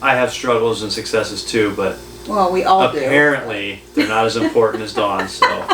I have struggles and successes too, but well, we all do. Apparently, they're not as important as Dawn's, so.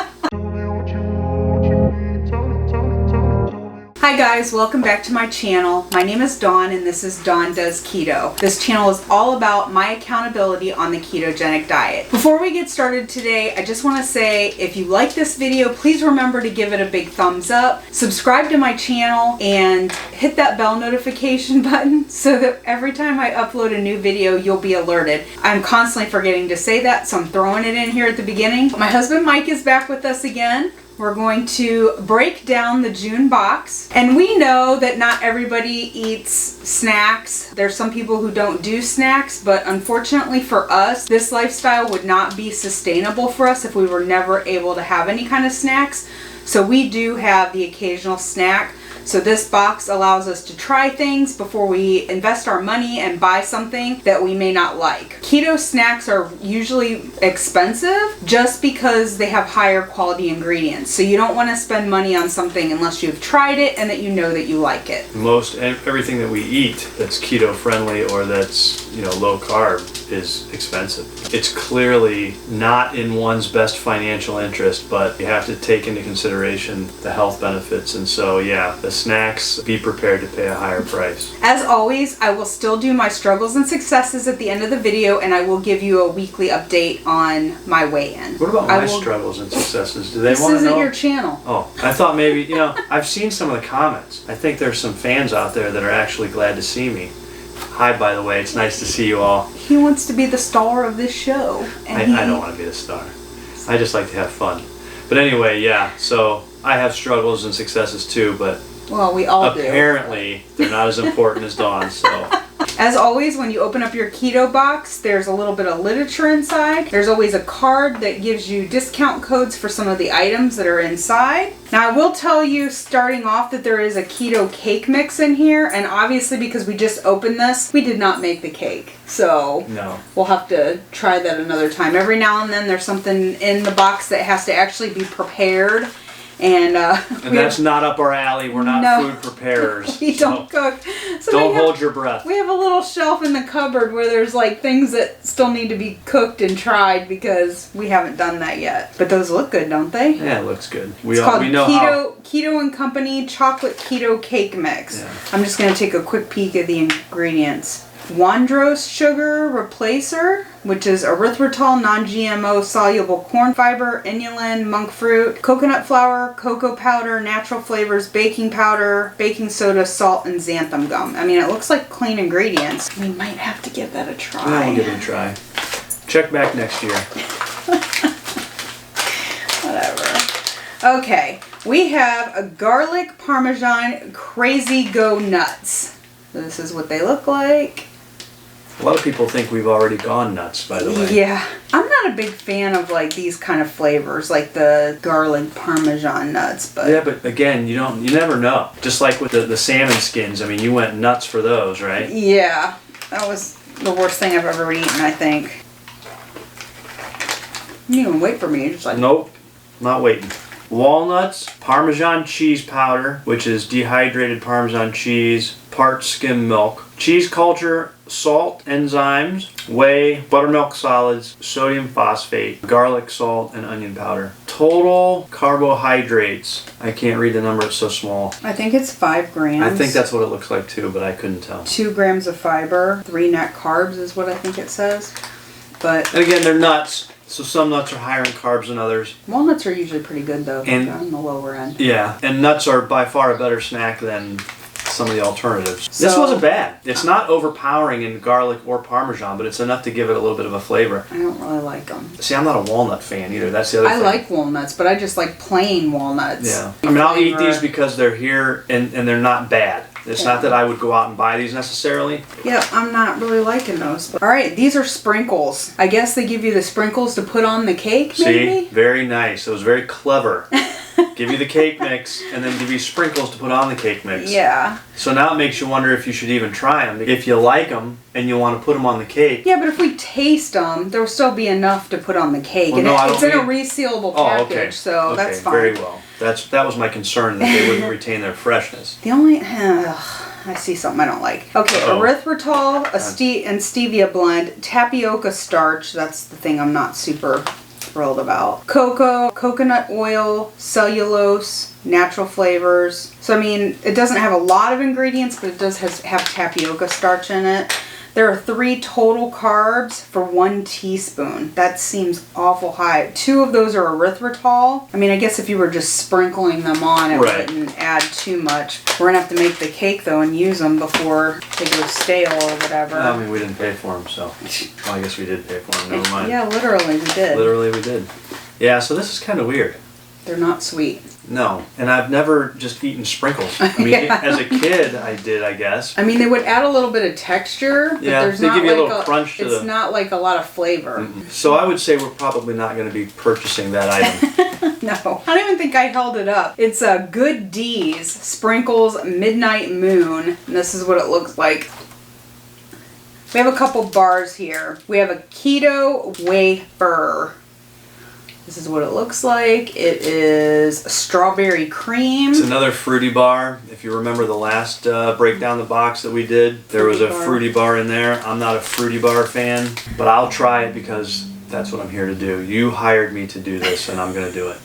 Hi guys, welcome back to my channel. My name is Dawn and this is Dawn Does Keto. This channel is all about my accountability on the ketogenic diet. Before we get started today, I just want to say if you like this video, please remember to give it a big thumbs up, subscribe to my channel, and hit that bell notification button so that every time I upload a new video, you'll be alerted. I'm constantly forgetting to say that, so I'm throwing it in here at the beginning. My husband Mike is back with us again. We're going to break down the June box. And we know that not everybody eats snacks. There's some people who don't do snacks, but unfortunately for us, this lifestyle would not be sustainable for us if we were never able to have any kind of snacks. So we do have the occasional snack. So this box allows us to try things before we invest our money and buy something that we may not like. Keto snacks are usually expensive just because they have higher quality ingredients. So you don't want to spend money on something unless you've tried it and that you know that you like it. Most everything that we eat that's keto friendly or that's, low carb is expensive. It's clearly not in one's best financial interest, but you have to take into consideration the health benefits. And so, yeah, the snacks, be prepared to pay a higher price. As always, I will still do my struggles and successes at the end of the video, and I will give you a weekly update on my weigh-in. What about my struggles and successes? Do they want to know? This isn't your channel. Oh, I thought maybe, I've seen some of the comments. I think there's some fans out there that are actually glad to see me. Hi, by the way, it's nice to see you all. He wants to be the star of this show. And I don't want to be the star. I just like to have fun. But anyway, yeah, so I have struggles and successes too, but well, we all do. Apparently, they're not as important as Dawn's, so. As always, when you open up your keto box, there's a little bit of literature inside. There's always a card that gives you discount codes for some of the items that are inside. Now, I will tell you starting off that there is a keto cake mix in here, and obviously because we just opened this, we did not make the cake. So no. We'll have to try that another time. Every now and then there's something in the box that has to actually be prepared. And that's not up our alley. We're not food preparers. We don't cook. So don't hold your breath. We have a little shelf in the cupboard where there's like things that still need to be cooked and tried because we haven't done that yet. But those look good, don't they? Yeah, it looks good. We know Keto and Company Chocolate Keto Cake Mix. Yeah. I'm just going to take a quick peek at the ingredients. Wandrose sugar replacer, which is erythritol, non-GMO soluble corn fiber, inulin, monk fruit, coconut flour, cocoa powder, natural flavors, baking powder, baking soda, salt, and xanthan gum. I mean, it looks like clean ingredients. We might have to give that a try. We'll give it a try. Check back next year. Whatever. Okay, we have a garlic parmesan crazy go nuts. This is what they look like. A lot of people think we've already gone nuts, by the way. Yeah. I'm not a big fan of like these kind of flavors, like the garlic parmesan nuts, but yeah, but again, you never know. Just like with the salmon skins, I mean, you went nuts for those, right? Yeah. That was the worst thing I've ever eaten, I think. You didn't even wait for me, you're just like nope, not waiting. Walnuts, Parmesan cheese powder, which is dehydrated Parmesan cheese, parts skim milk, cheese culture, salt, enzymes, whey, buttermilk solids, sodium phosphate, garlic salt, and onion powder. Total carbohydrates. I can't read the number, it's so small. I think it's 5 grams. I think that's what it looks like too, but I couldn't tell. 2 grams of fiber, 3 net carbs is what I think it says. But and again, they're nuts. So some nuts are higher in carbs than others. Walnuts are usually pretty good though, and on the lower end. Yeah, and nuts are by far a better snack than some of the alternatives. So, this wasn't bad. It's not overpowering in garlic or Parmesan, but it's enough to give it a little bit of a flavor. I don't really like them. See, I'm not a walnut fan either. That's the other thing. I like walnuts, but I just like plain walnuts. Yeah. I mean, I'll eat these because they're here and they're not bad. It's not that I would go out and buy these necessarily. Yeah, I'm not really liking those. All right, these are sprinkles. I guess they give you the sprinkles to put on the cake, maybe? See? Very nice. It was very clever. Give you the cake mix and then give you sprinkles to put on the cake mix. Yeah. So now it makes you wonder if you should even try them. If you like them and you want to put them on the cake. Yeah, but if we taste them, there'll still be enough to put on the cake. Well, and it's in a resealable package, so that's fine. Very well. That was my concern, that they wouldn't retain their freshness. The only... I see something I don't like. Okay, Uh-oh. erythritol, and stevia blend, tapioca starch. That's the thing I'm not super thrilled about. Cocoa, coconut oil, cellulose, natural flavors. So I mean, it doesn't have a lot of ingredients, but it does have tapioca starch in it. There are 3 total carbs for 1 teaspoon. That seems awful high. 2 of those are erythritol. I mean, I guess if you were just sprinkling them on, it wouldn't add too much. We're gonna have to make the cake though and use them before they go stale or whatever. I mean, we didn't pay for them, so. Well, I guess we did pay for them. Never mind. Yeah, literally we did. Literally we did. Yeah, so this is kind of weird. They're not sweet. No, and I've never just eaten sprinkles. I mean, Yeah. as a kid, I did, I guess. I mean, they would add a little bit of texture, but Yeah, there's they not give you like a little crunch to it's the- not like a lot of flavor. Mm-mm. So I would say we're probably not going to be purchasing that item. No, I don't even think I held it up. It's a Good D's Sprinkles Midnight Moon, and this is what it looks like. We have a couple bars here. We have a keto wafer. This is what it looks like. It is strawberry cream. It's another fruity bar. If you remember the last break down the box that we did, there was a fruity bar in there. I'm not a fruity bar fan, but I'll try it because that's what I'm here to do. You hired me to do this, and I'm going to do it.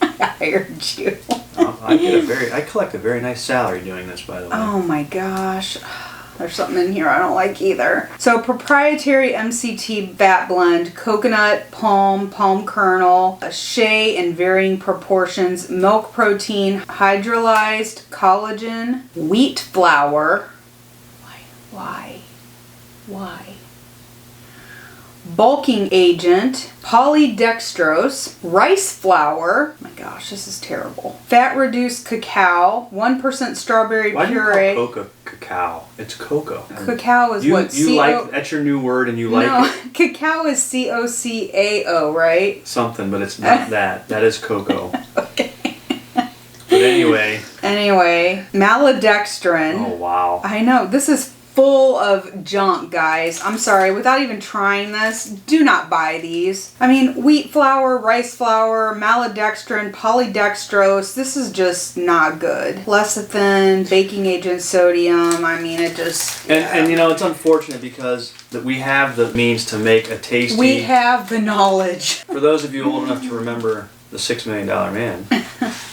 I hired you. I collect a very nice salary doing this, by the way. Oh my gosh. There's something in here I don't like either. So proprietary MCT vat blend, coconut, palm kernel, shea in varying proportions, milk protein, hydrolyzed collagen, wheat flour. Why? Bulking agent, polydextrose, rice flour. Oh my gosh, this is terrible. Fat reduced cacao, 1% strawberry Why puree. do you call cacao? It's cocoa. Cacao is what? You like that's your new word, and you like it. Cacao is COCAO, right? Something, but it's not that. That is cocoa. Okay. But anyway. Maltodextrin. Oh wow. I know, this is full of junk, guys. I'm sorry, without even trying this, do not buy these. I mean, wheat flour, rice flour, maltodextrin, polydextrose, this is just not good. Lecithin, baking agent, sodium, I mean, it just... And you know, it's unfortunate because that we have the means to make a tasty... We have the knowledge. For those of you old enough to remember the $6 Million Man,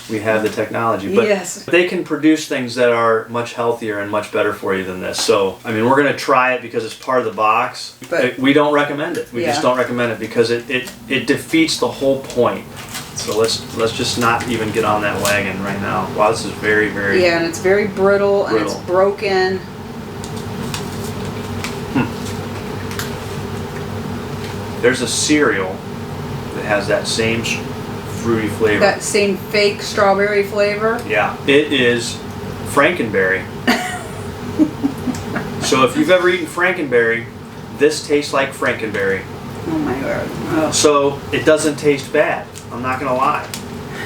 we have the technology. But yes. They can produce things that are much healthier and much better for you than this. So, I mean, we're going to try it because it's part of the box. But we don't recommend it. We yeah. just don't recommend it because it defeats the whole point. So let's just not even get on that wagon right now. Wow, this is very, very... Yeah, and it's very brittle. And it's broken. There's a cereal that has that same fruity flavor. That same fake strawberry flavor. Yeah, it is Frankenberry. So if you've ever eaten Frankenberry, this tastes like Frankenberry. Oh my god. Oh. So it doesn't taste bad. I'm not gonna lie,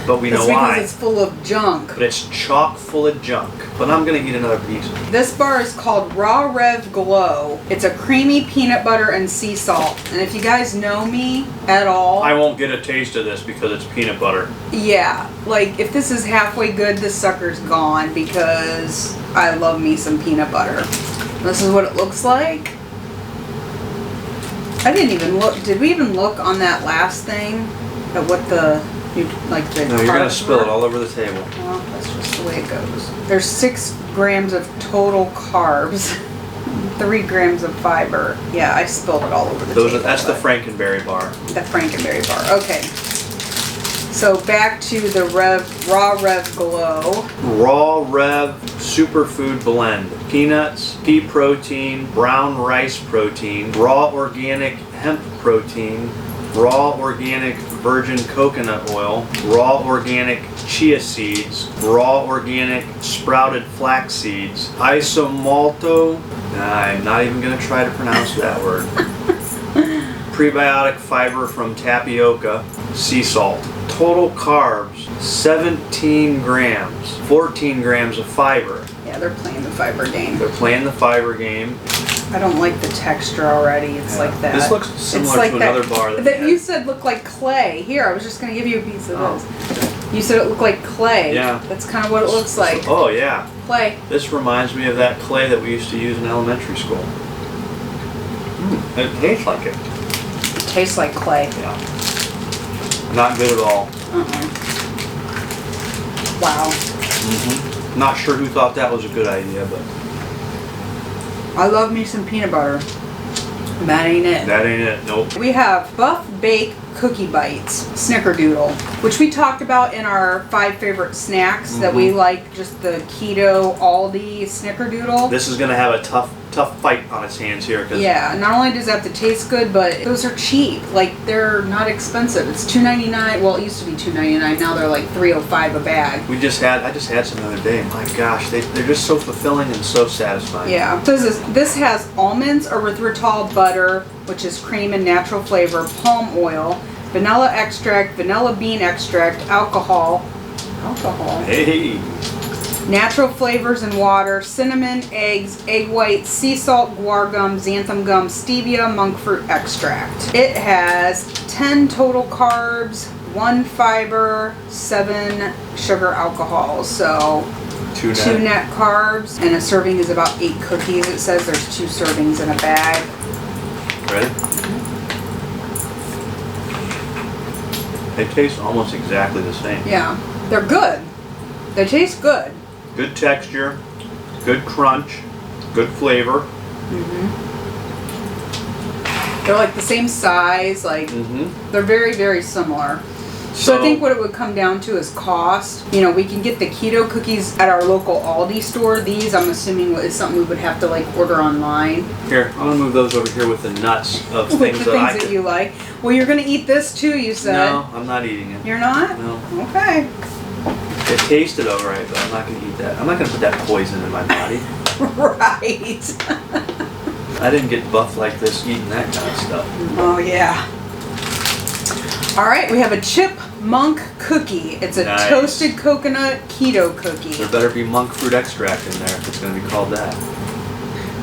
but we know why. Because it's full of junk. But it's chock full of junk. But I'm gonna eat another piece. This bar is called Raw Rev Glow. It's a creamy peanut butter and sea salt. And if you guys know me at all, I won't get a taste of this because it's peanut butter. yeah, like if this is halfway good, this sucker's gone because I love me some peanut butter. This is what it looks like. I didn't even look. Did we even look on that last thing at what the like the? No, you're gonna carbs spill were? it all over the table. Well, that's just the way it goes. There's 6 grams of total carbs, 3 grams of fiber. Yeah, I spilled it all over the table. That's the but- Frankenberry bar. The Frankenberry bar. Okay. So back to the Raw Rev Glow. Raw Rev Superfood Blend. Peanuts, pea protein, brown rice protein, raw organic hemp protein, raw organic virgin coconut oil, raw organic chia seeds, raw organic sprouted flax seeds, isomalto, I'm not even going to try to pronounce that word, prebiotic fiber from tapioca, sea salt. Total carbs, 17 grams, 14 grams of fiber. Yeah, they're playing the fiber game. They're playing the fiber game. I don't like the texture already. It's like that. This looks similar it's like to that, another bar that you said looked like clay. Here, I was just going to give you a piece of this. You said it looked like clay. Yeah. That's kind of what it looks like. Oh yeah. Clay. This reminds me of that clay that we used to use in elementary school. It tastes like it. It tastes like clay. Yeah. Not good at all. Wow. Not sure who thought that was a good idea, but I love me some peanut butter. That ain't it. that ain't it. Nope. We have Buff Bake Cookie Bites Snickerdoodle, which we talked about in our 5 favorite snacks that we like, just the keto Aldi Snickerdoodle. This is gonna have a tough fight on its hands here. Cause Yeah, not only does it have to taste good, but those are cheap. Like, they're not expensive. It's $2.99. Well, it used to be $2.99. Now they're like $3.05 a bag. I just had some the other day. My gosh, they're just so fulfilling and so satisfying. Yeah. So this has almonds, erythritol, butter, which is cream and natural flavor, palm oil, vanilla extract, vanilla bean extract, alcohol, Hey. natural flavors and water, cinnamon, eggs, egg whites, sea salt, guar gum, xanthan gum, stevia, monk fruit extract. It has 10 total carbs, 1 fiber, 7 sugar alcohols. So 2 net carbs, and a serving is about 8 cookies. It says there's 2 servings in a bag. Ready? They taste almost exactly the same. Yeah, they're good. They taste good. Good texture, good crunch, good flavor. They're like the same size. Like they're very, very similar. So I think what it would come down to is cost. You know, we can get the keto cookies at our local Aldi store. These, I'm assuming, is something we would have to like order online. Here, I'm gonna move those over here with the nuts of With things the that things that you like. Well, you're gonna eat this too, you said. No, I'm not eating it. You're not? No. Okay. It tasted alright, but I'm not gonna eat that. I'm not gonna put that poison in my body. Right. I didn't get buff like this eating that kind of stuff. Oh yeah. All right, we have a chipmunk cookie. It's a Nice. toasted coconut keto cookie. There better be monk fruit extract in there if it's gonna be called that.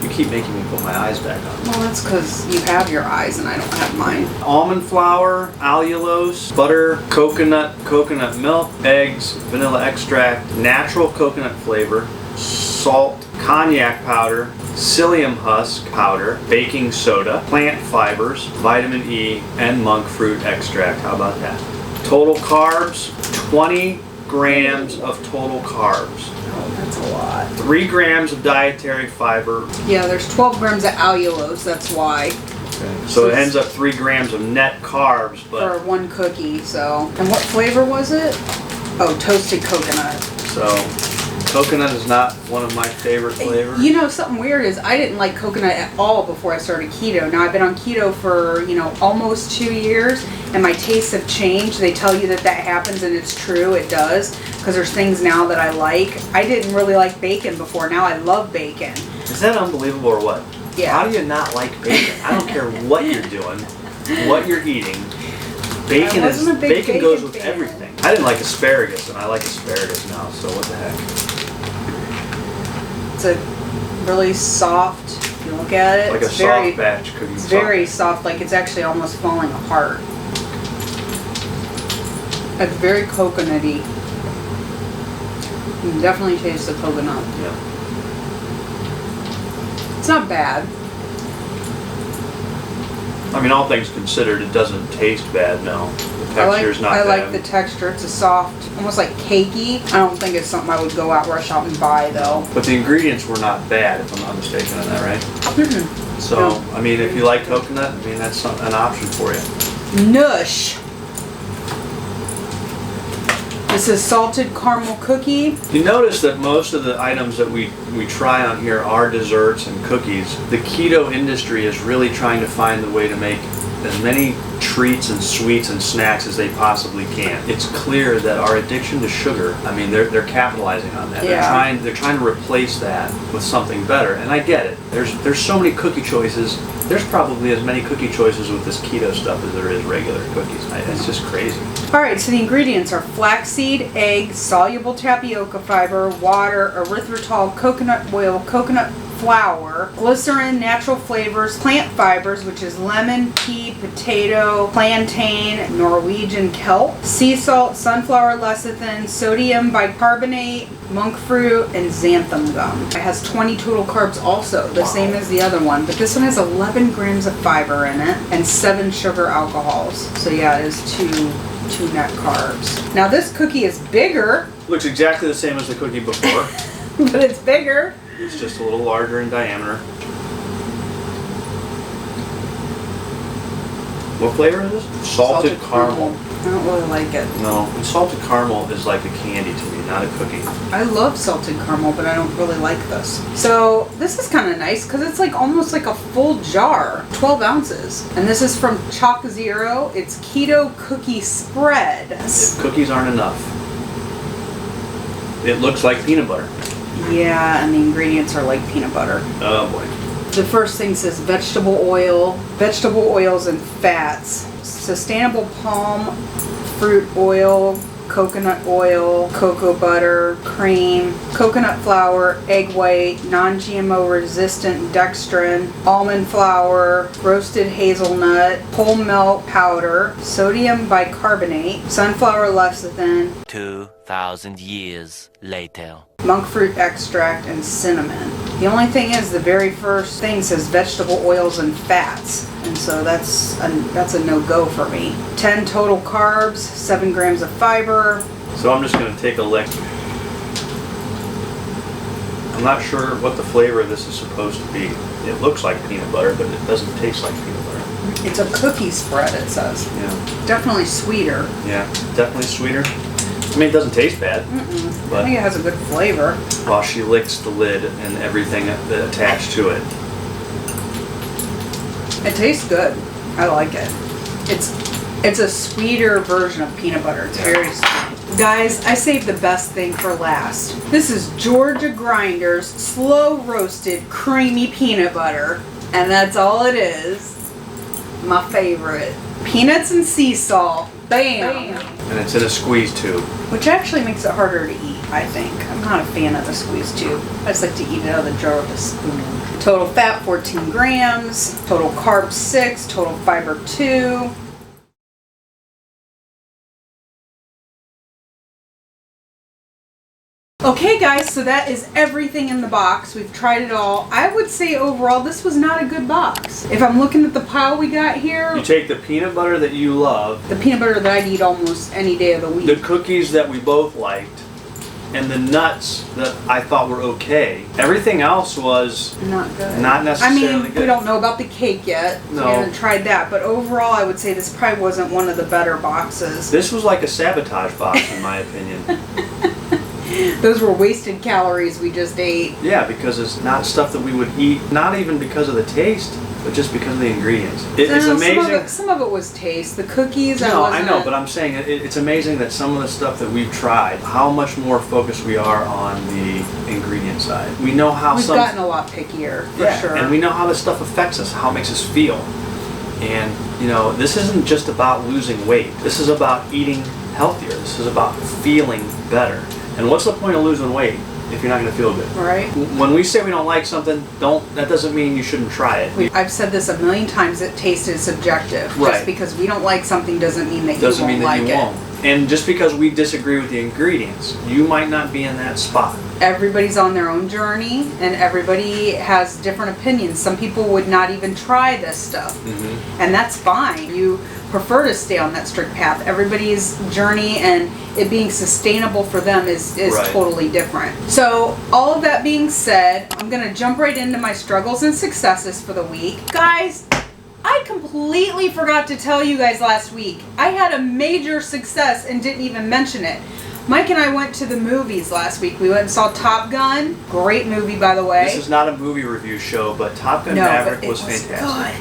You keep making me put my eyes back on. Well, that's because you have your eyes and I don't have mine. Almond flour, allulose, butter, coconut milk, eggs, vanilla extract, natural coconut flavor, salt, cognac powder, psyllium husk powder, baking soda, plant fibers, vitamin E, and monk fruit extract. How about that? Total carbs, 20 grams of total carbs. Oh, that's a lot. 3 grams of dietary fiber. Yeah, there's 12 grams of allulose, that's why. Okay. So it ends up 3 grams of net carbs, For but 1 cookie, so. And what flavor was it? Oh, toasted coconut. so coconut is not one of my favorite flavors. You know, something weird is I didn't like coconut at all before I started keto. Now I've been on keto for, almost 2 years, and my tastes have changed. They tell you that happens, and it's true, it does, because there's things now that I like. I didn't really like bacon before. Now I love bacon. Is that unbelievable or what? Yeah. How do you not like bacon? I don't care what you're doing, what you're eating. Bacon bacon goes with everything. I didn't like asparagus, and I like asparagus now. So what the heck? It's a really soft, if you look at it. Like it's a very, soft batch cookie. It's very soft, like it's actually almost falling apart. It's very coconutty. You can definitely taste the coconut. Yeah. It's not bad. I mean, all things considered, it doesn't taste bad. No, the texture's not I bad. like the texture. It's a soft, almost like cakey. I don't think it's something I would go out rush out and buy though. But the ingredients were not bad, if I'm not mistaken on that, right? Mm-hmm. So, No. I mean, if you like coconut, I mean, that's an option for you. Nush. This is salted caramel cookie. You notice that most of the items that we try on here are desserts and cookies. The keto industry is really trying to find the way to make as many treats and sweets and snacks as they possibly can. It's clear that our addiction to sugar, I mean, they're capitalizing on that. Yeah. They're trying to replace that with something better. And I get it. There's so many cookie choices. There's probably as many cookie choices with this keto stuff as there is regular cookies. It's just crazy. All right, so the ingredients are flaxseed, egg, soluble tapioca fiber, water, erythritol, coconut oil, coconut flour, glycerin, natural flavors, plant fibers, which is lemon, pea, potato, plantain, Norwegian kelp, sea salt, sunflower lecithin, sodium bicarbonate, monk fruit, and xanthan gum. It has 20 total carbs also, the same as the other one, but this one has 11 grams of fiber in it and 7 sugar alcohols. So yeah, it is two net carbs. Now this cookie is bigger. Looks exactly the same as the cookie before. But it's bigger. It's just a little larger in diameter. What flavor is this? Salted caramel. I don't really like it. No, and salted caramel is like a candy to me, not a cookie. I love salted caramel, but I don't really like this. So this is kind of nice because it's like almost like a full jar, 12 ounces. And this is from Chalk Zero. It's keto cookie spread. If cookies aren't enough, it looks like peanut butter. Yeah, and the ingredients are like peanut butter. Oh boy. The first thing says vegetable oils and fats, sustainable palm fruit oil, coconut oil, cocoa butter, cream, coconut flour, egg white, non-GMO resistant dextrin, almond flour, roasted hazelnut, whole milk powder, sodium bicarbonate, sunflower lecithin, 2,000 years later. monk fruit extract, and cinnamon. The only thing is the very first thing says vegetable oils and fats, and so that's a no-go for me. 10 total carbs, 7 grams of fiber. So I'm just going to take a lick. I'm not sure what the flavor of this is supposed to be. It looks like peanut butter, but it doesn't taste like peanut butter. It's a cookie spread, it says. Yeah. Definitely sweeter. Yeah, definitely sweeter. I mean, it doesn't taste bad. I think it has a good flavor. While she licks the lid and everything attached to it. It tastes good. I like it. It's a sweeter version of peanut butter. It's very sweet. Guys, I saved the best thing for last. This is Georgia Grinders slow roasted creamy peanut butter, and that's all it is. My favorite. Peanuts and sea salt. Bam! And it's in a squeeze tube. Which actually makes it harder to eat, I think. I'm not a fan of the squeeze tube. I just like to eat it out of the jar with a spoon. Total fat 14 grams, total carbs 6, total fiber 2. Okay guys, so that is everything in the box. We've tried it all. I would say overall this was not a good box. If I'm looking at the pile we got here, You take the peanut butter that you love, the peanut butter that I'd eat almost any day of the week. the cookies that we both liked, and the nuts that I thought were okay. Everything else was Not good. not I necessarily mean, good. we don't know about the cake yet. So No. we haven't tried that. But overall, I would say this probably wasn't one of the better boxes. This was like a sabotage box, in my opinion. Those were wasted calories we just ate. Yeah, because it's not stuff that we would eat, not even because of the taste, but just because of the ingredients. It's No, amazing. Some of it was taste. The cookies, No, I wasn't. know, but I'm saying it's amazing that some of the stuff that we've tried, how much more focused we are on the ingredient side. We know how We've some gotten a lot pickier, for sure. and we know how this stuff affects us, how it makes us feel. And you know, this isn't just about losing weight. This is about eating healthier. This is about feeling better. And what's the point of losing weight if you're not going to feel good? Right? When we say we don't like something, that doesn't mean you shouldn't try it. I've said this a million times, that taste is subjective. Right. Just because we don't like something doesn't mean that you Doesn't won't mean that like you it. won't. And just because we disagree with the ingredients, you might not be in that spot. Everybody's on their own journey and everybody has different opinions. Some people would not even try this stuff. And that's fine. You prefer to stay on that strict path. Everybody's journey and it being sustainable for them is Right. totally different. So all of that being said, I'm going to jump right into my struggles and successes for the week. Guys, I completely forgot to tell you guys last week. I had a major success and didn't even mention it. Mike and I went to the movies last week. We went and saw Top Gun. Great movie, by the way. This is not a movie review show, but Top Gun No, Maverick but it was fantastic.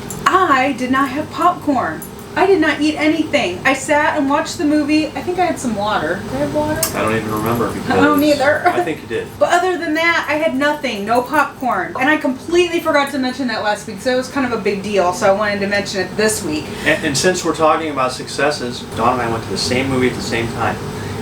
good. I did not have popcorn. I did not eat anything. I sat and watched the movie. I think I had some water. Did I have water? I don't even remember because I don't either. I think you did. But other than that, I had nothing. No popcorn. And I completely forgot to mention that last week, so it was kind of a big deal. So I wanted to mention it this week. And since we're talking about successes, Dawn and I went to the same movie at the same time.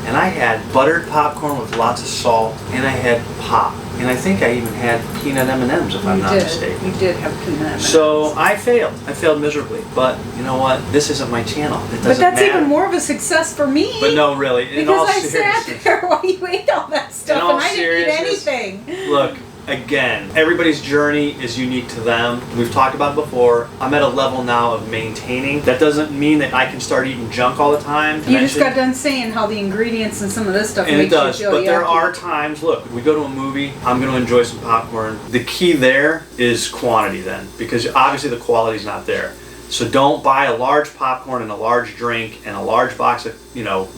and I had buttered popcorn with lots of salt, and I had pop. And I think I even had peanut M&Ms, if I'm not mistaken. You did have peanut M&Ms. So I failed. I failed miserably. But you know what? This isn't my channel. It doesn't But that's matter. even more of a success for me. But no, really. Because I sat there while you ate all that stuff and I didn't eat anything. Look, again, everybody's journey is unique to them. We've talked about it before. I'm at a level now of maintaining. That doesn't mean that I can start eating junk all the time. You just got done saying how the ingredients and some of this stuff makes you feel but there yucky. are times, look, we go to a movie, I'm going to enjoy some popcorn. The key there is quantity then, because obviously the quality's not there. So don't buy a large popcorn and a large drink and a large box of,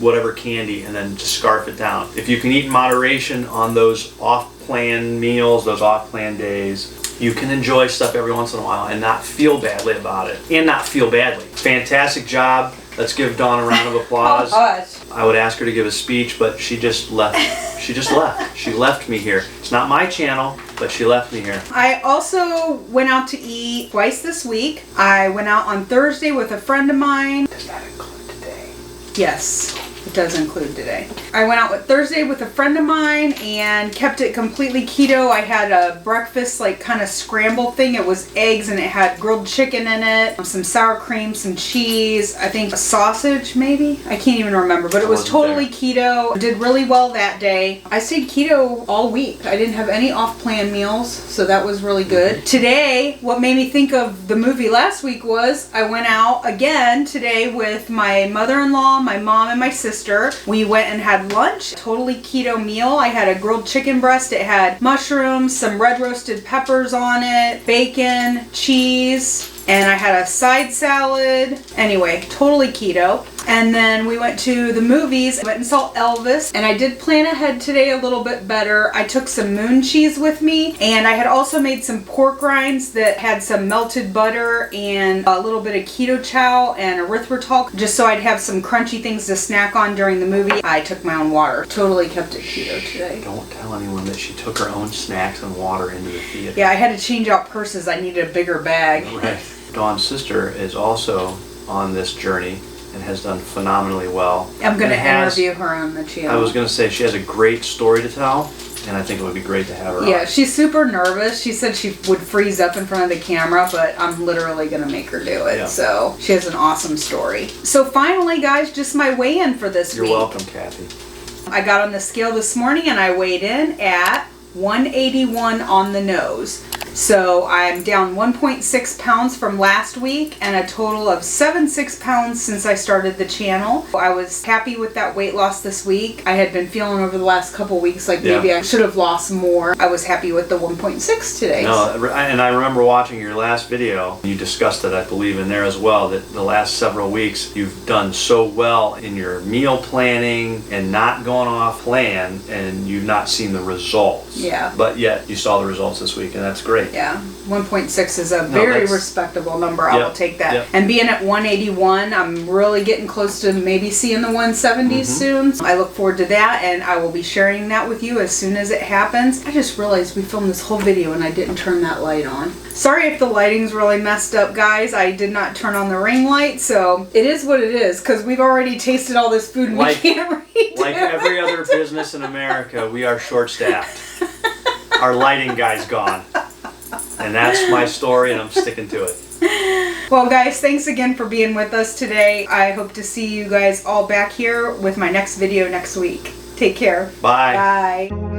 whatever candy and then just scarf it down. If you can eat in moderation on those off-plan meals, those off-plan days, you can enjoy stuff every once in a while and not feel badly about it. And not feel badly. Fantastic job. Let's give Dawn a round of applause. Oh, gosh. I would ask her to give a speech, but she just left. She just left. She left me here. It's not my channel, but she left me here. I also went out to eat twice this week. I went out on Thursday with a friend of mine. Does that include today? Yes, it does include today. I went out with Thursday with a friend of mine and kept it completely keto. I had a breakfast kind of scramble thing. It was eggs and it had grilled chicken in it, some sour cream, some cheese, I think a sausage maybe. I can't even remember, but it was totally keto. Did really well that day. I stayed keto all week. I didn't have any off-plan meals, so that was really good. Today, what made me think of the movie last week was I went out again today with my mother-in-law, my mom, and my sister. We went and had lunch, totally keto meal. I had a grilled chicken breast. It had mushrooms, some red roasted peppers on it, bacon, cheese, and I had a side salad. Anyway, totally keto. And then we went to the movies. I went and saw Elvis. And I did plan ahead today a little bit better. I took some moon cheese with me. And I had also made some pork rinds that had some melted butter and a little bit of keto chow and erythritol. Just so I'd have some crunchy things to snack on during the movie. I took my own water. Totally kept it keto today. Don't tell anyone that she took her own snacks and water into the theater. Yeah, I had to change out purses. I needed a bigger bag. Right. Dawn's sister is also on this journey and has done phenomenally well. I'm going to interview her on the channel. I was going to say she has a great story to tell, and I think it would be great to have her on. Yeah, she's super nervous. She said she would freeze up in front of the camera, but I'm literally going to make her do it. Yeah. So she has an awesome story. So finally, guys, just my weigh-in for this week. You're welcome, Kathy. I got on the scale this morning, and I weighed in at 181 on the nose. So I'm down 1.6 pounds from last week and a total of 7.6 pounds since I started the channel. I was happy with that weight loss this week. I had been feeling over the last couple weeks like maybe I should have lost more. I was happy with the 1.6 today. No, and I remember watching your last video. You discussed it, I believe, in there as well, that the last several weeks you've done so well in your meal planning and not going off plan, and you've not seen the results. Yeah. But yet you saw the results this week, and that's great. Yeah, 1.6 is a very respectable number. I will take that. And being at 181, I'm really getting close to maybe seeing the 170s soon. I look forward to that, and I will be sharing that with you as soon as it happens. I just realized we filmed this whole video and I didn't turn that light on. Sorry if the lighting's really messed up, guys. I did not turn on the ring light, so it is what it is, because we've already tasted all this food and we can't redo Like every other business in America, we are short-staffed. Our lighting guy's gone. And that's my story, and I'm sticking to it. Well, guys, thanks again for being with us today. I hope to see you guys all back here with my next video next week. Take care. Bye. Bye.